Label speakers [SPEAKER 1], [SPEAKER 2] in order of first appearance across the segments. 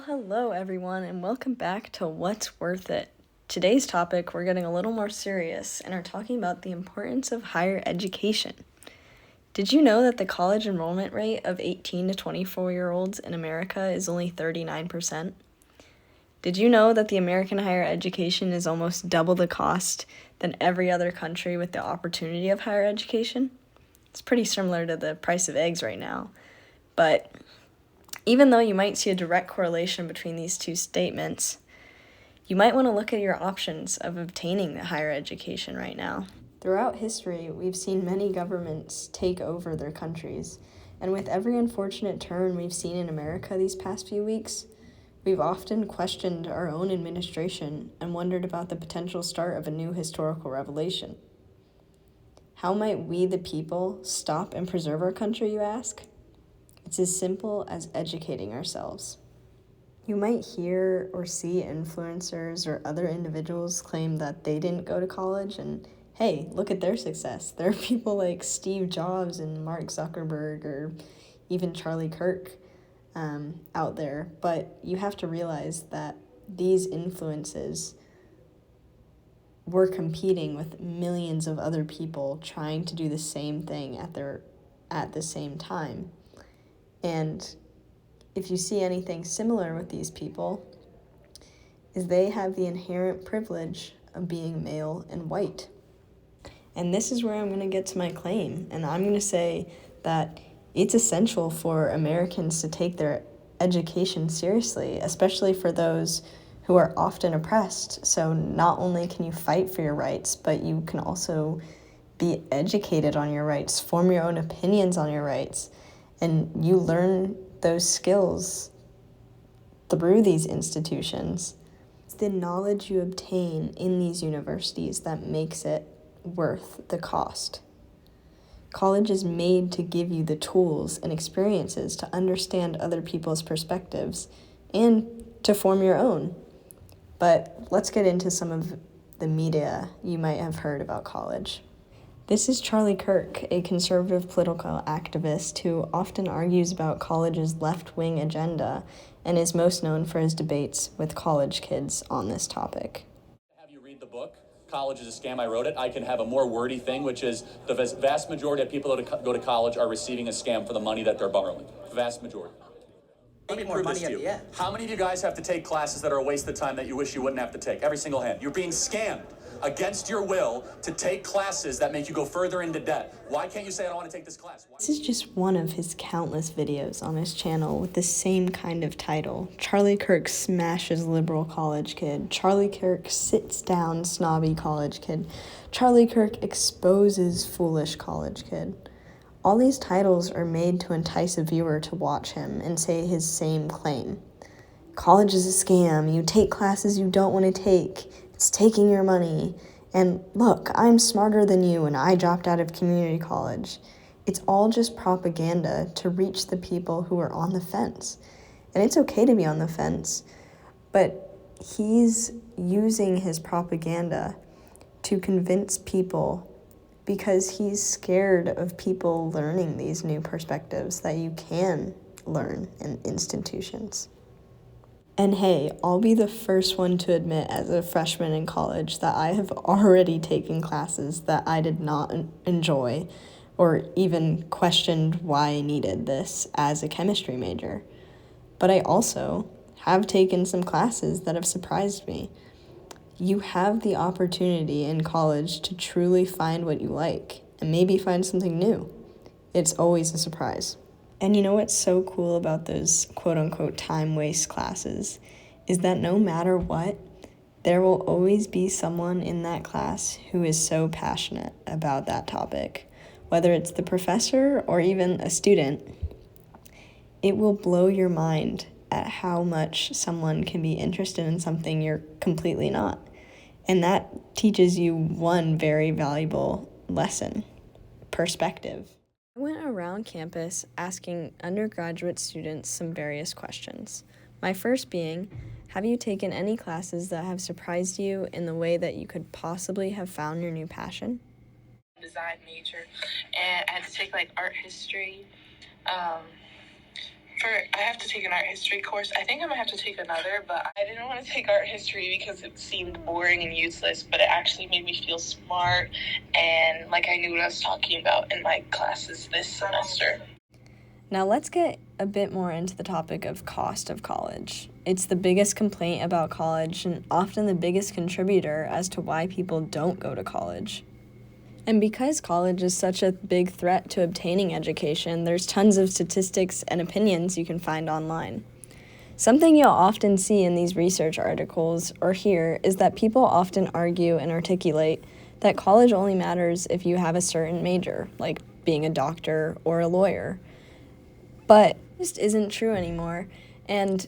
[SPEAKER 1] Well, hello everyone, and welcome back to What's Worth It. Today's topic, we're getting a little more serious and are talking about the importance of higher education. Did you know that the college enrollment rate of 18 to 24-year-olds in America is only 39%? Did you know that the American higher education is almost double the cost than every other country with the opportunity of higher education? It's pretty similar to the price of eggs right now, but even though you might see a direct correlation between these two statements, you might want to look at your options of obtaining the higher education right now. Throughout history, we've seen many governments take over their countries, and with every unfortunate turn we've seen in America these past few weeks, we've often questioned our own administration and wondered about the potential start of a new historical revelation. How might we, the people, stop and preserve our country, you ask? It's as simple as educating ourselves. You might hear or see influencers or other individuals claim that they didn't go to college and, hey, look at their success. There are people like Steve Jobs and Mark Zuckerberg or even Charlie Kirk out there. But you have to realize that these influences were competing with millions of other people trying to do the same thing at the same time. And if you see anything similar with these people, is they have the inherent privilege of being male and white. And this is where I'm going to get to my claim. And I'm going to say that it's essential for Americans to take their education seriously, especially for those who are often oppressed. So not only can you fight for your rights, but you can also be educated on your rights, form your own opinions on your rights, and you learn those skills through these institutions. It's the knowledge you obtain in these universities that makes it worth the cost. College is made to give you the tools and experiences to understand other people's perspectives and to form your own. But let's get into some of the media you might have heard about college. This is Charlie Kirk, a conservative political activist who often argues about college's left-wing agenda and is most known for his debates with college kids on this topic.
[SPEAKER 2] Have you read the book? College is a Scam. I wrote it. I can have a more wordy thing, which is the vast majority of people that go to college are receiving a scam for the money that they're borrowing. Vast majority. Let me prove this to you. How many of you guys have to take classes that are a waste of time that you wish you wouldn't have to take? Every single hand. You're being scammed against your will to take classes that make you go further into debt. Why can't you say, I don't want to take this class?
[SPEAKER 1] This is just one of his countless videos on his channel with the same kind of title. Charlie Kirk smashes liberal college kid. Charlie Kirk sits down snobby college kid. Charlie Kirk exposes foolish college kid. All these titles are made to entice a viewer to watch him and say his same claim. College is a scam. You take classes you don't want to take. It's taking your money. And look, I'm smarter than you and I dropped out of community college. It's all just propaganda to reach the people who are on the fence. And it's okay to be on the fence, but he's using his propaganda to convince people because he's scared of people learning these new perspectives that you can learn in institutions. And hey, I'll be the first one to admit as a freshman in college that I have already taken classes that I did not enjoy or even questioned why I needed this as a chemistry major. But I also have taken some classes that have surprised me. You have the opportunity in college to truly find what you like and maybe find something new. It's always a surprise. And you know what's so cool about those quote-unquote time waste classes is that no matter what, there will always be someone in that class who is so passionate about that topic. Whether it's the professor or even a student, it will blow your mind at how much someone can be interested in something you're completely not. And that teaches you one very valuable lesson: perspective. I went around campus asking undergraduate students some various questions. My first being, have you taken any classes that have surprised you in the way that you could possibly have found your new passion?
[SPEAKER 3] Design major, and I had to take like art history, I have to take an art history course. I think I might have to take another, but I didn't want to take art history because it seemed boring and useless, but it actually made me feel smart and like I knew what I was talking about in my classes this semester.
[SPEAKER 1] Now let's get a bit more into the topic of cost of college. It's the biggest complaint about college and often the biggest contributor as to why people don't go to college. And because college is such a big threat to obtaining education, there's tons of statistics and opinions you can find online. Something you'll often see in these research articles or hear is that people often argue and articulate that college only matters if you have a certain major, like being a doctor or a lawyer. But it just isn't true anymore, and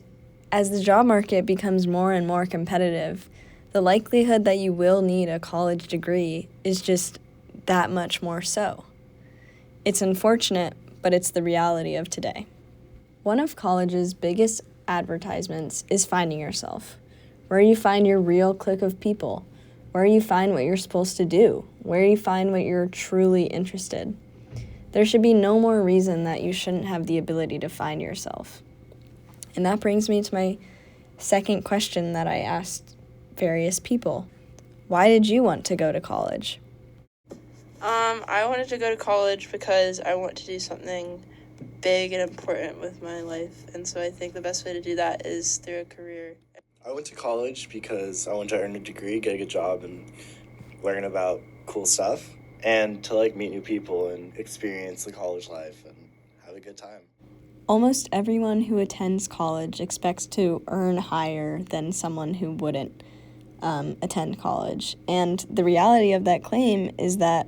[SPEAKER 1] as the job market becomes more and more competitive, the likelihood that you will need a college degree is just that much more so. It's unfortunate, but it's the reality of today. One of college's biggest advertisements is finding yourself, where you find your real clique of people, where you find what you're supposed to do, where you find what you're truly interested. There should be no more reason that you shouldn't have the ability to find yourself. And that brings me to my second question that I asked various people. Why did you want to go to college?
[SPEAKER 4] I wanted to go to college because I want to do something big and important with my life, and so I think the best way to do that is through a career.
[SPEAKER 5] I went to college because I wanted to earn a degree, get a good job, and learn about cool stuff, and to meet new people and experience the college life and have a good time.
[SPEAKER 1] Almost everyone who attends college expects to earn higher than someone who wouldn't attend college. And the reality of that claim is that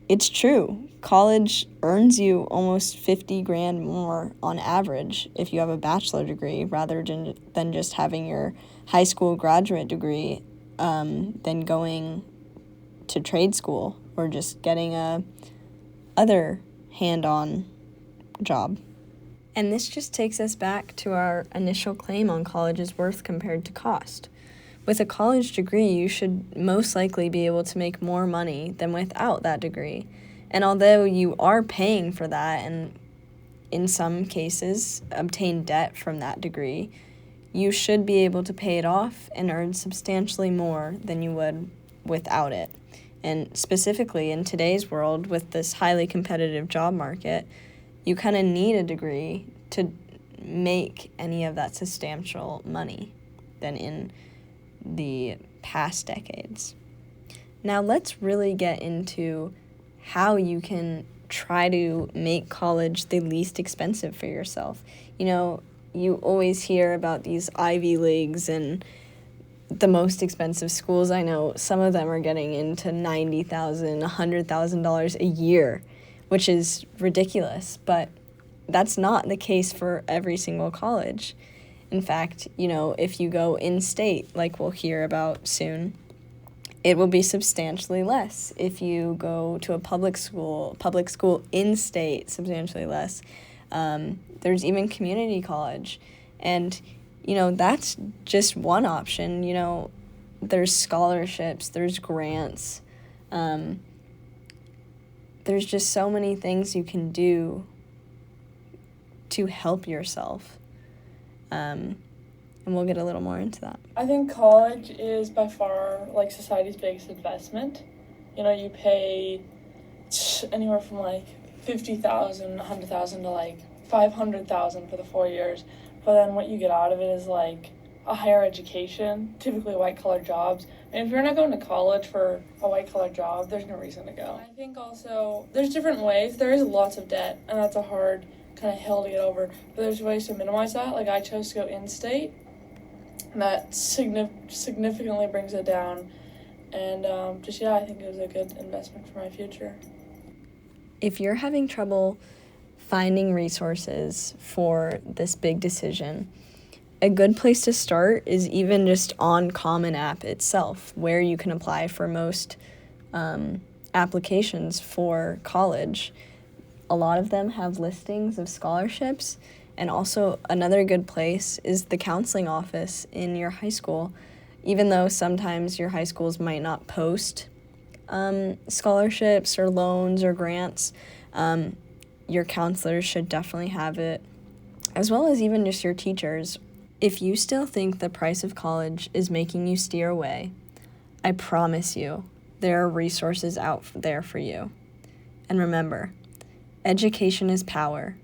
[SPEAKER 1] it's true. College earns you almost $50,000 more on average if you have a bachelor degree rather than just having your high school graduate degree, than going to trade school or just getting a other hand-on job. And this just takes us back to our initial claim on college's worth compared to cost. With a college degree, you should most likely be able to make more money than without that degree. And although you are paying for that and in some cases obtain debt from that degree, you should be able to pay it off and earn substantially more than you would without it. And specifically in today's world with this highly competitive job market, you kind of need a degree to make any of that substantial money than in the past decades. Now let's really get into how you can try to make college the least expensive for yourself. You know, you always hear about these Ivy Leagues and the most expensive schools. I know some of them are getting into $90,000, $100,000 a year, which is ridiculous, but that's not the case for every single college. In fact, you know, if you go in-state, like we'll hear about soon, it will be substantially less. If you go to a public school in-state, substantially less. There's even community college. And, you know, that's just one option. You know, there's scholarships, there's grants. There's just so many things you can do to help yourself. And we'll get a little more into that.
[SPEAKER 6] I think college is by far society's biggest investment. You know, you pay anywhere from $50,000, $100,000 to $500,000 for the 4 years. But then what you get out of it is a higher education, typically white-collar jobs. And if you're not going to college for a white-collar job, there's no reason to go. I think also there's different ways. There is lots of debt, and that's a hard kind of hill to get over. But there's ways to minimize that. I chose to go in-state, and that significantly brings it down. And I think it was a good investment for my future.
[SPEAKER 1] If you're having trouble finding resources for this big decision, a good place to start is even just on Common App itself, where you can apply for most applications for college. A lot of them have listings of scholarships, and also another good place is the counseling office in your high school. Even though sometimes your high schools might not post scholarships or loans or grants, your counselors should definitely have it as well as even just your teachers. If you still think the price of college is making you steer away, I promise you there are resources out there for you. And remember, education is power.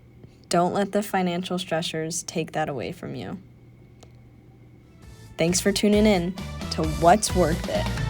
[SPEAKER 1] Don't let the financial stressors take that away from you. Thanks for tuning in to What's Worth It.